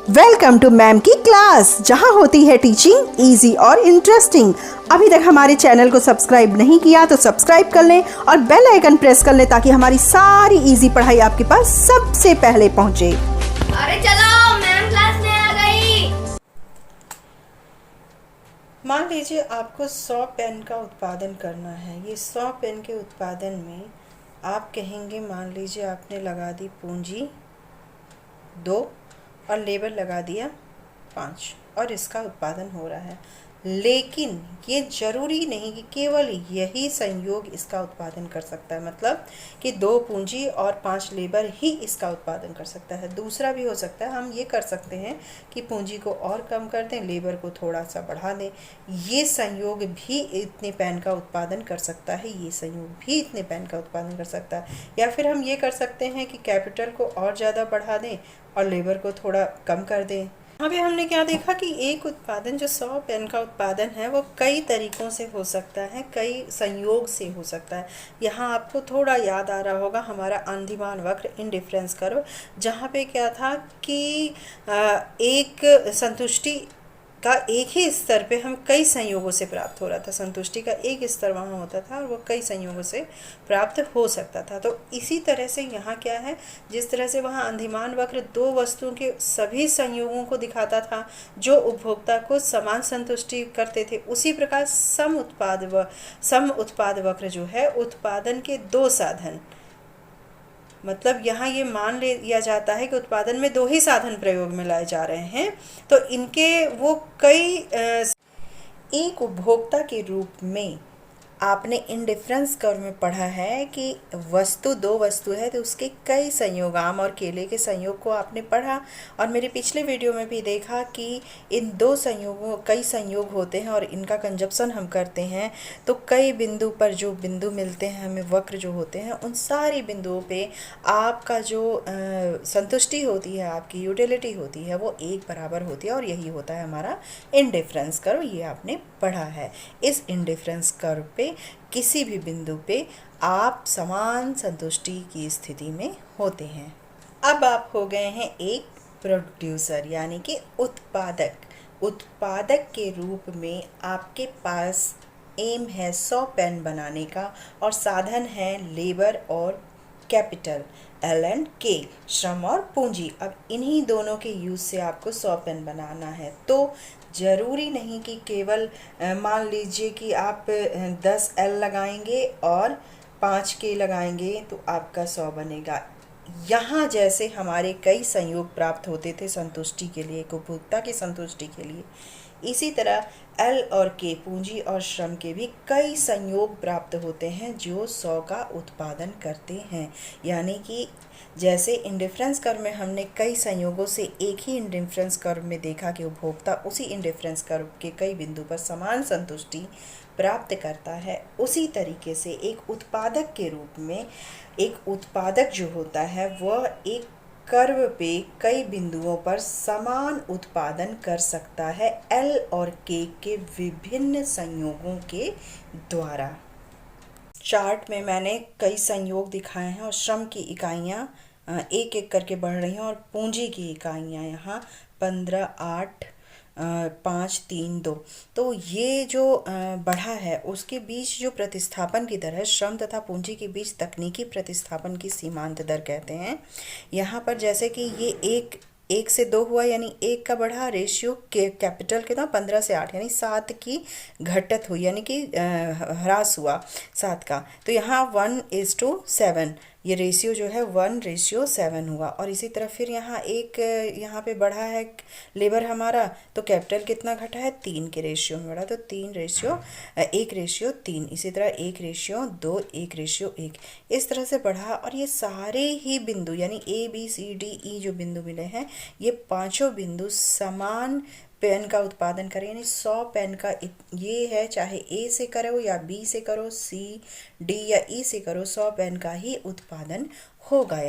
Welcome to ma'am की class, जहां होती है टीचिंग इजी और इंटरेस्टिंग। अभी तक हमारे चैनल को सब्सक्राइब नहीं किया तो सब्सक्राइब कर लें और बेल आइकन प्रेस कर लें ताकि हमारी सारी इजी पढ़ाई आपके पास सबसे पहले पहुंचे। अरे चलो, मैम क्लास में आ गई। मान लीजिए आपको 100 पेन का उत्पादन करना है। ये 100 पेन के उत्पादन में आप कहेंगे, मान लीजिए आपने लगा दी पूंजी 2 और लेबर लगा दिया 5 और इसका उत्पादन हो रहा है। लेकिन ये ज़रूरी नहीं कि केवल यही संयोग इसका उत्पादन कर सकता है, मतलब कि 2 पूंजी और 5 लेबर ही इसका उत्पादन कर सकता है। दूसरा भी हो सकता है, हम ये कर सकते हैं कि पूंजी को और कम कर दें, लेबर को थोड़ा सा बढ़ा दें। ये संयोग भी इतने पेन का उत्पादन कर सकता है, ये संयोग भी इतने पेन का उत्पादन कर सकता है। या फिर हम ये कर सकते हैं कि कैपिटल को और ज़्यादा बढ़ा दें और लेबर को थोड़ा कम कर दें। यहाँ पे हमने क्या देखा कि एक उत्पादन जो 100 पेन का उत्पादन है वो कई तरीक़ों से हो सकता है, कई संयोग से हो सकता है। यहाँ आपको थोड़ा याद आ रहा होगा हमारा अंधिमान वक्र, इंडिफरेंस कर्व, जहाँ पे क्या था कि एक संतुष्टि का एक ही स्तर पे हम कई संयोगों से प्राप्त हो रहा था। संतुष्टि का एक स्तर वहाँ होता था और वो कई संयोगों से प्राप्त हो सकता था। तो इसी तरह से यहाँ क्या है, जिस तरह से वहाँ अंधिमान वक्र 2 वस्तुओं के सभी संयोगों को दिखाता था जो उपभोक्ता को समान संतुष्टि करते थे, उसी प्रकार सम उत्पाद वक्र जो है उत्पादन के 2 साधन, मतलब यहाँ ये मान लिया जाता है कि उत्पादन में 2 ही साधन प्रयोग में लाए जा रहे हैं, तो इनके वो कई एक उपभोक्ता के रूप में आपने इंडिफरेंस कर्व में पढ़ा है कि वस्तु 2 वस्तु है तो उसके कई संयोग, आम और केले के संयोग को आपने पढ़ा। और मेरे पिछले वीडियो में भी देखा कि इन 2 संयोगों कई संयोग होते हैं और इनका कंजप्शन हम करते हैं तो कई बिंदु पर जो बिंदु मिलते हैं हमें, वक्र जो होते हैं, उन सारी बिंदुओं पे आपका जो संतुष्टि होती है, आपकी यूटिलिटी होती है, वो एक बराबर होती है और यही होता है हमारा इंडिफरेंस कर्व। ये आपने पढ़ा है। इस इंडिफरेंस कर्व पे किसी भी बिंदु पे आप समान संतुष्टि की स्थिति में होते हैं। अब आप हो गए हैं एक प्रोड्यूसर, यानी कि उत्पादक। उत्पादक के रूप में आपके पास एम है 100 पेन बनाने का और साधन है लेबर और कैपिटल, एल एंड के, श्रम और पूंजी। अब इन्हीं दोनों के यूज़ से आपको 100 पेन बनाना है। तो ज़रूरी नहीं कि केवल मान लीजिए कि आप 10 एल लगाएंगे और 5 के लगाएंगे तो आपका 100 बनेगा। यहाँ जैसे हमारे कई संयोग प्राप्त होते थे संतुष्टि के लिए, उपभोक्ता की संतुष्टि के लिए, इसी तरह एल और के, पूंजी और श्रम के भी कई संयोग प्राप्त होते हैं जो 100 का उत्पादन करते हैं। यानी कि जैसे इंडिफरेंस कर्व में हमने कई संयोगों से एक ही इंडिफरेंस कर्व में देखा कि उपभोक्ता उसी इंडिफरेंस कर्व के कई बिंदु पर समान संतुष्टि प्राप्त करता है, उसी तरीके से एक उत्पादक के रूप में एक उत्पादक जो होता है वह एक कर्व पे कई बिंदुओं पर समान उत्पादन कर सकता है एल और के विभिन्न संयोगों के द्वारा। चार्ट में मैंने कई संयोग दिखाए हैं और श्रम की इकाइयाँ एक एक करके बढ़ रही हैं और पूंजी की इकाइयाँ यहाँ 15, 8, 5, 3, 2। तो ये जो बढ़ा है उसके बीच जो प्रतिस्थापन की दर है, श्रम तथा पूंजी के बीच तकनीकी प्रतिस्थापन की सीमांत दर कहते हैं। यहाँ पर जैसे कि ये 1 से 2 हुआ, यानी 1 का बढ़ा, रेशियो के कैपिटल कितना 15 से 8, यानी 7 की घटत हुई, यानी कि ह्रास हुआ 7 का। तो यहाँ 1:7, ये रेशियो जो है 1:7 हुआ। और इसी तरह फिर यहाँ यहाँ पे बढ़ा है लेबर हमारा, तो कैपिटल कितना घटा है 3 के रेशियो में बढ़ा, तो 1:3। इसी तरह 1:2, 1:1, इस तरह से बढ़ा। और ये सारे ही बिंदु यानी A B C D E जो बिंदु मिले हैं, ये 5 बिंदु समान पेन का उत्पादन करें, यानी 100 पेन का ये है, चाहे ए से करो या बी से करो, सी डी या ई से करो, 100 पेन का ही उत्पादन होगा।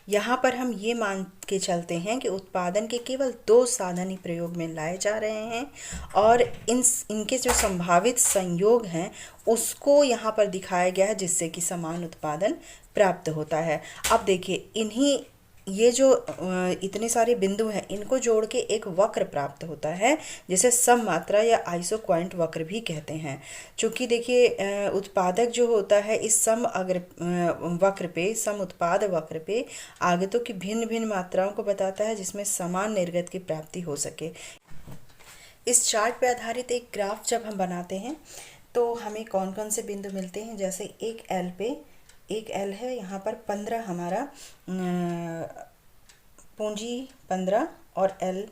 यहाँ पर हम ये मान के चलते हैं कि उत्पादन के केवल 2 साधन ही प्रयोग में लाए जा रहे हैं और इनके जो संभावित संयोग हैं उसको यहाँ पर दिखाया गया है, जिससे कि समान उत्पादन प्राप्त होता है। अब देखिए, इन्हीं ये जो इतने सारे बिंदु हैं इनको जोड़ के एक वक्र प्राप्त होता है जिसे सममात्रा या आइसोक्वांट वक्र भी कहते हैं। चूँकि देखिए उत्पादक जो होता है इस सम अग्र वक्र पे, सम उत्पाद वक्र पे आगतों की भिन्न भिन्न मात्राओं को बताता है जिसमें समान निर्गत की प्राप्ति हो सके। इस चार्ट पे आधारित एक ग्राफ जब हम बनाते हैं तो हमें कौन कौन से बिंदु मिलते हैं, जैसे एक एल है, यहाँ पर 15 हमारा पूंजी 15 और एल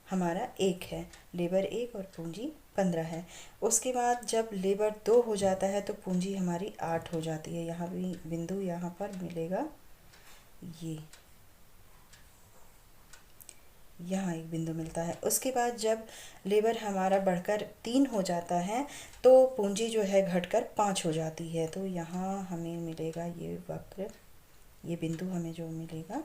हमारा 1 है, लेबर 1 और पूंजी 15 है। उसके बाद जब लेबर 2 हो जाता है तो पूंजी हमारी 8 हो जाती है। यहाँ भी बिंदु यहाँ पर मिलेगा, ये यहाँ एक बिंदु मिलता है। उसके बाद जब लेबर हमारा बढ़कर 3 हो जाता है तो पूंजी जो है घटकर 5 हो जाती है। तो यहाँ हमें मिलेगा ये वक्र, ये बिंदु हमें जो मिलेगा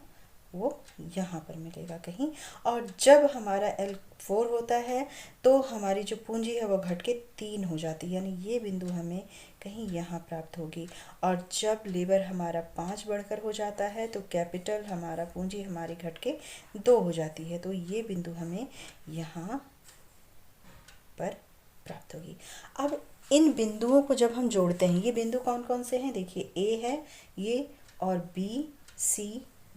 वो यहाँ पर मिलेगा कहीं। और जब हमारा L4 होता है तो हमारी जो पूंजी है वो घट के 3 हो जाती है, यानी ये बिंदु हमें कहीं यहाँ प्राप्त होगी। और जब लेबर हमारा 5 बढ़कर हो जाता है तो कैपिटल हमारा पूंजी हमारी घट के 2 हो जाती है, तो ये बिंदु हमें यहाँ पर प्राप्त होगी। अब इन बिंदुओं को जब हम जोड़ते हैं, ये बिंदु कौन कौन से हैं, देखिए A है ये, और B, C,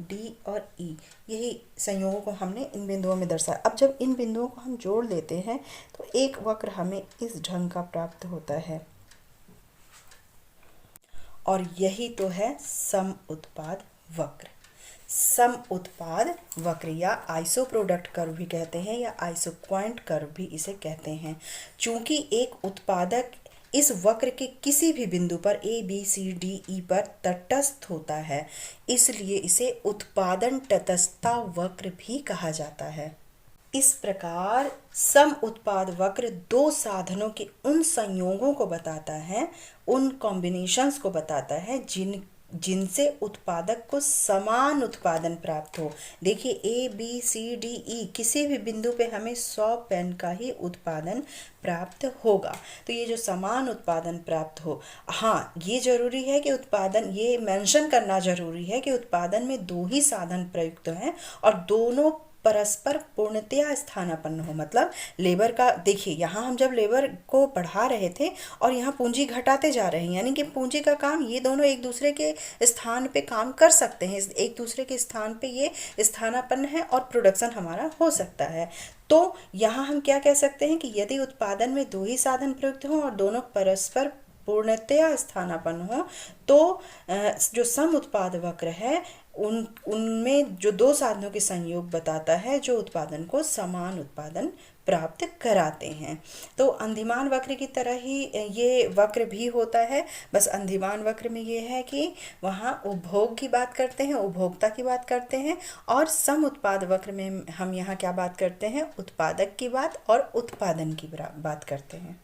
D और E, यही संयोगों को हमने इन बिंदुओं में दर्शाया। अब जब इन बिंदुओं को हम जोड़ लेते हैं तो एक वक्र हमें इस ढंग का प्राप्त होता है, और यही तो है सम उत्पाद वक्र। सम उत्पाद वक्र या आइसो प्रोडक्ट कर्व भी कहते हैं या आइसोक्वांट कर्व भी इसे कहते हैं। चूंकि एक उत्पादक इस वक्र के किसी भी बिंदु पर A, B, C, D, E पर तटस्थ होता है, इसलिए इसे उत्पादन तटस्थता वक्र भी कहा जाता है। इस प्रकार सम उत्पाद वक्र दो साधनों के उन संयोगों को बताता है, उन कॉम्बिनेशंस को बताता है जिनसे उत्पादक को समान उत्पादन प्राप्त हो। देखिए A, B, C, D, E किसी भी बिंदु पे हमें 100 पेन का ही उत्पादन प्राप्त होगा। तो ये जो समान उत्पादन प्राप्त हो, हाँ ये जरूरी है कि उत्पादन, ये मेंशन करना जरूरी है कि उत्पादन में दो ही साधन प्रयुक्त हैं और दोनों परस्पर पूर्णतया स्थानापन्न हो। मतलब लेबर का, देखिए यहाँ हम जब लेबर को बढ़ा रहे थे और यहाँ पूंजी घटाते जा रहे हैं, यानी कि पूंजी का काम, ये दोनों एक दूसरे के स्थान पे काम कर सकते हैं, एक दूसरे के स्थान पे ये स्थानापन्न है और प्रोडक्शन हमारा हो सकता है। तो यहाँ हम क्या कह सकते हैं कि यदि उत्पादन में दो ही साधन प्रयुक्त हों और दोनों परस्पर पूर्णतया स्थानापन्न हो तो जो सम उत्पाद वक्र है उनमें जो दो साधनों के संयोग बताता है जो उत्पादन को समान उत्पादन प्राप्त कराते हैं। तो अंधिमान वक्र की तरह ही ये वक्र भी होता है, बस अंधिमान वक्र में ये है कि वहाँ उपभोग की बात करते हैं, उपभोक्ता की बात करते हैं, और सम उत्पाद वक्र में हम यहाँ क्या बात करते हैं, उत्पादक की बात और उत्पादन की बात करते हैं।